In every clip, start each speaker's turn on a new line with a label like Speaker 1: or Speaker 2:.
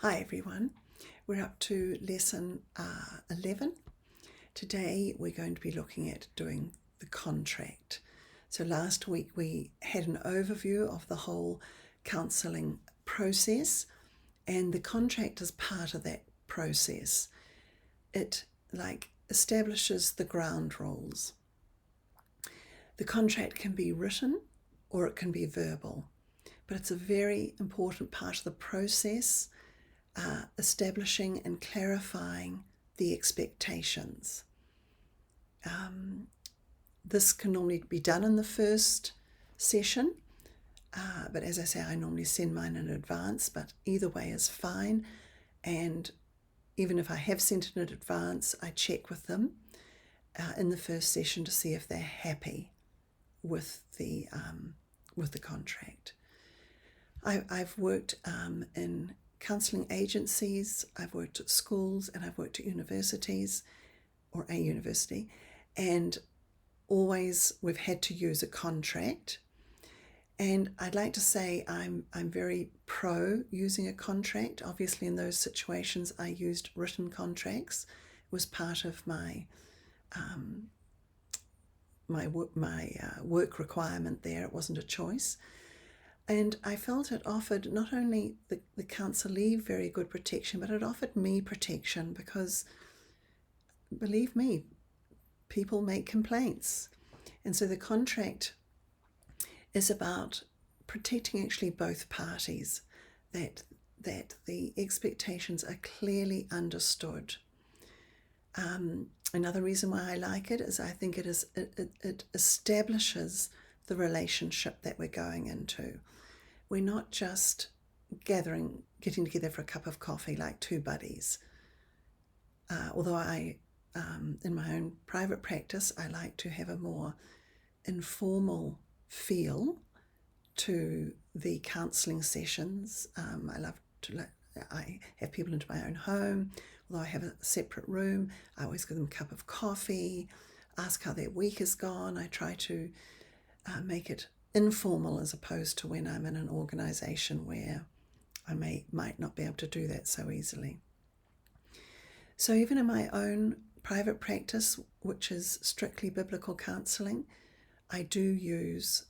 Speaker 1: Hi everyone, we're up to lesson 11. Today we're going to be looking at doing the contract. So last week we had an overview of the whole counselling process, and the contract is part of that process. It establishes the ground rules. The contract can be written or it can be verbal, but it's a very important part of the process, establishing and clarifying the expectations. This can normally be done in the first session, but as I say, I normally send mine in advance, but either way is fine. And even if I have sent it in advance, I check with them in the first session to see if they're happy with the contract. I've worked in counselling agencies, I've worked at schools, and I've worked at universities, or a university, and always we've had to use a contract. And I'd like to say I'm very pro using a contract. Obviously in those situations I used written contracts. It was part of my work requirement there. It wasn't a choice. And I felt it offered not only the counsellee very good protection, but it offered me protection because, believe me, people make complaints. And so the contract is about protecting actually both parties, that the expectations are clearly understood. Another reason why I like it is I think it establishes the relationship that we're going into. We're not just getting together for a cup of coffee like two buddies. Although I, in my own private practice, I like to have a more informal feel to the counselling sessions. I have people into my own home. Although I have a separate room, I always give them a cup of coffee, ask how their week has gone. I try to make it informal as opposed to when I'm in an organisation where I might not be able to do that so easily. So even in my own private practice, which is strictly biblical counselling, I do use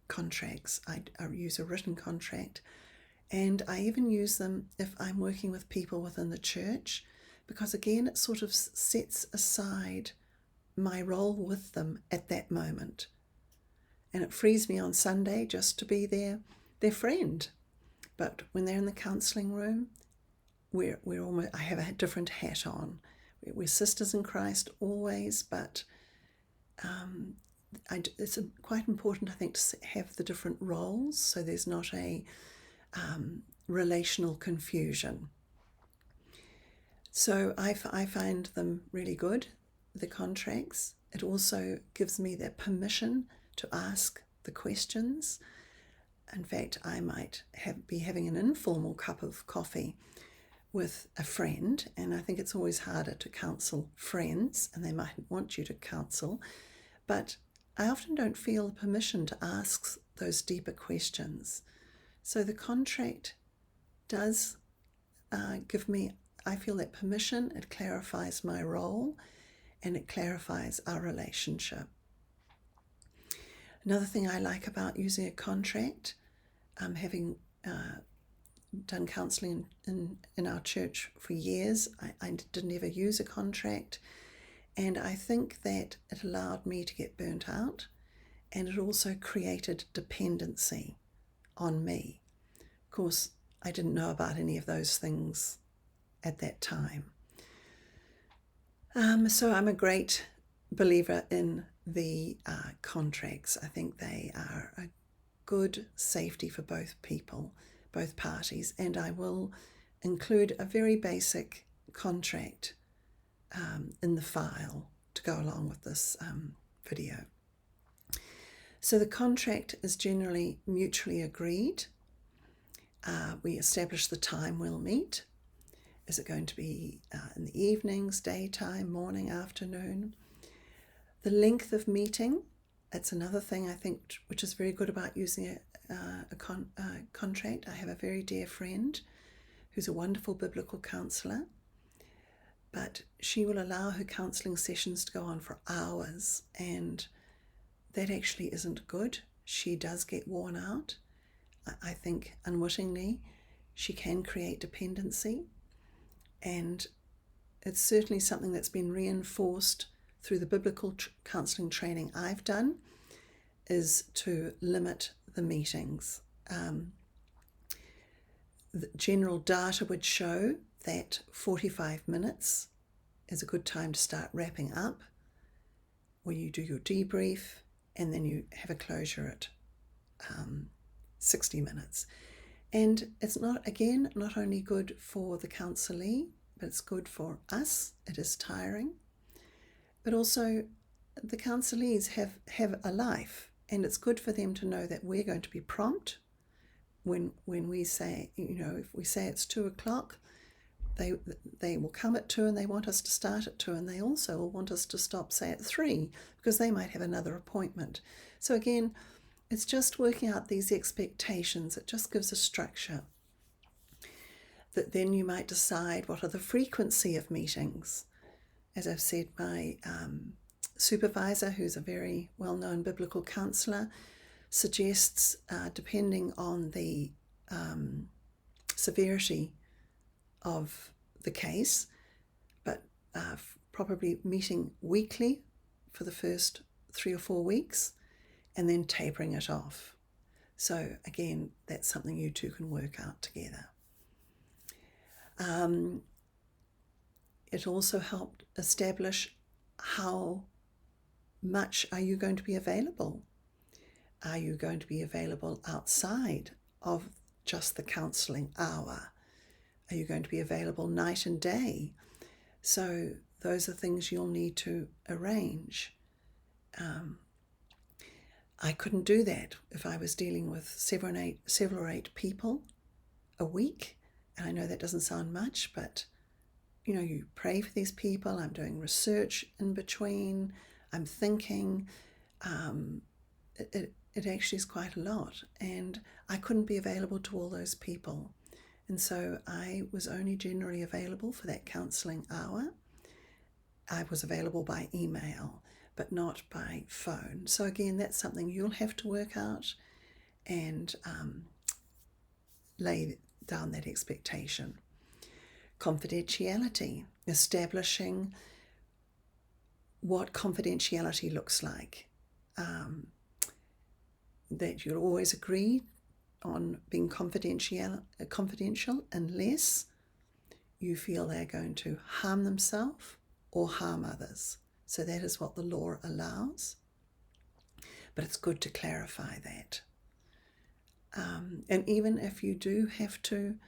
Speaker 1: contracts. I use a written contract, and I even use them if I'm working with people within the church, because again it sort of sets aside my role with them at that moment. And it frees me on Sunday just to be their friend. But when they're in the counselling room, I have a different hat on. We're sisters in Christ always, but it's quite important, I think, to have the different roles so there's not a relational confusion. So I find them really good, the contracts. It also gives me the permission to ask the questions. In fact, I might be having an informal cup of coffee with a friend, and I think it's always harder to counsel friends, and they mightn't want you to counsel, but I often don't feel the permission to ask those deeper questions. So the contract does give me, I feel, that permission. It clarifies my role and it clarifies our relationship. Another thing I like about using a contract, having done counselling in our church for years, I didn't ever use a contract, and I think that it allowed me to get burnt out, and it also created dependency on me. Of course, I didn't know about any of those things at that time. So I'm a great believer in the contracts. I think they are a good safety for both people, both parties, and I will include a very basic contract in the file to go along with this video. So the contract is generally mutually agreed. We establish the time we'll meet. Is it going to be in the evenings, daytime, morning, afternoon? The length of meeting, that's another thing I think which is very good about using a contract. I have a very dear friend who's a wonderful biblical counsellor, but she will allow her counselling sessions to go on for hours, and that actually isn't good. She does get worn out. I think unwittingly she can create dependency, and it's certainly something that's been reinforced through the biblical counselling training I've done, is to limit the meetings. The general data would show that 45 minutes is a good time to start wrapping up, where you do your debrief and then you have a closure at 60 minutes. And it's not only good for the counsellee, but it's good for us. It is tiring. But also the counselees have a life, and it's good for them to know that we're going to be prompt when we say, if we say it's 2:00, they will come at 2 and they want us to start at 2, and they also will want us to stop, say, at 3, because they might have another appointment. So again, it's just working out these expectations. It just gives a structure that then you might decide what are the frequency of meetings. As I've said, my supervisor, who's a very well-known biblical counsellor, suggests, depending on the severity of the case, but probably meeting weekly for the first 3 or 4 weeks, and then tapering it off. So again, that's something you two can work out together. It also helped establish how much are you going to be available. Are you going to be available outside of just the counselling hour? Are you going to be available night and day? So those are things you'll need to arrange. I couldn't do that if I was dealing with 7 or 8 people a week. And I know that doesn't sound much, but you pray for these people. I'm doing research in between. I'm thinking. It actually is quite a lot, and I couldn't be available to all those people. And so I was only generally available for that counselling hour. I was available by email, but not by phone. So again, that's something you'll have to work out and lay down that expectation. Confidentiality, establishing what confidentiality looks like. That you'll always agree on being confidential unless you feel they're going to harm themselves or harm others. So that is what the law allows. But it's good to clarify that. And even if you do have to,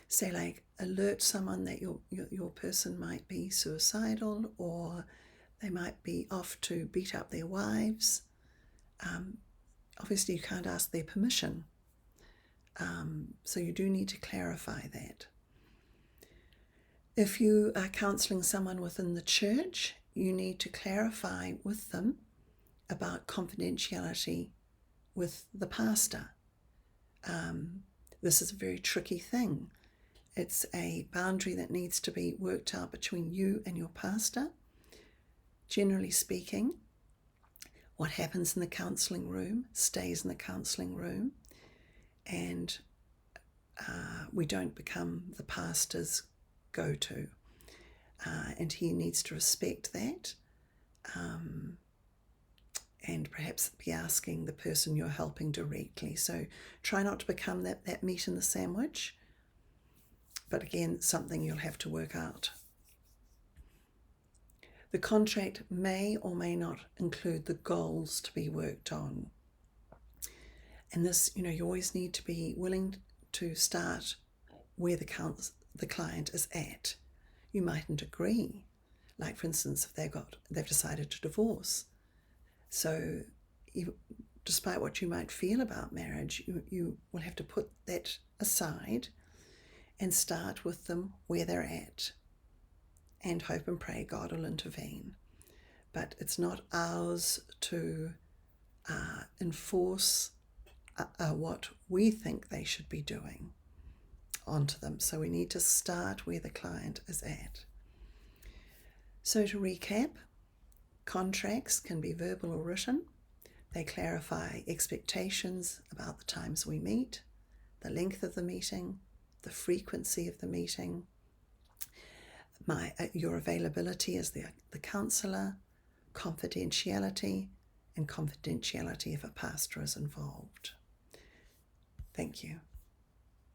Speaker 1: say, like, alert someone that your person might be suicidal, or they might be off to beat up their wives, obviously you can't ask their permission. So you do need to clarify that. If you are counselling someone within the church, you need to clarify with them about confidentiality with the pastor. This is a very tricky thing. It's a boundary that needs to be worked out between you and your pastor. Generally speaking, what happens in the counselling room stays in the counselling room, and we don't become the pastor's go-to. And he needs to respect that, and perhaps be asking the person you're helping directly. So try not to become that meat in the sandwich. But again, something you'll have to work out. The contract may or may not include the goals to be worked on. And this, you always need to be willing to start where the client is at. You mightn't agree. Like, for instance, if they've decided to divorce. So despite what you might feel about marriage, you will have to put that aside and start with them where they're at, and hope and pray God will intervene. But it's not ours to enforce what we think they should be doing onto them. So we need to start where the client is at. So to recap, contracts can be verbal or written. They clarify expectations about the times we meet, the length of the meeting, the frequency of the meeting, your availability as the counsellor, confidentiality, and confidentiality if a pastor is involved. Thank you.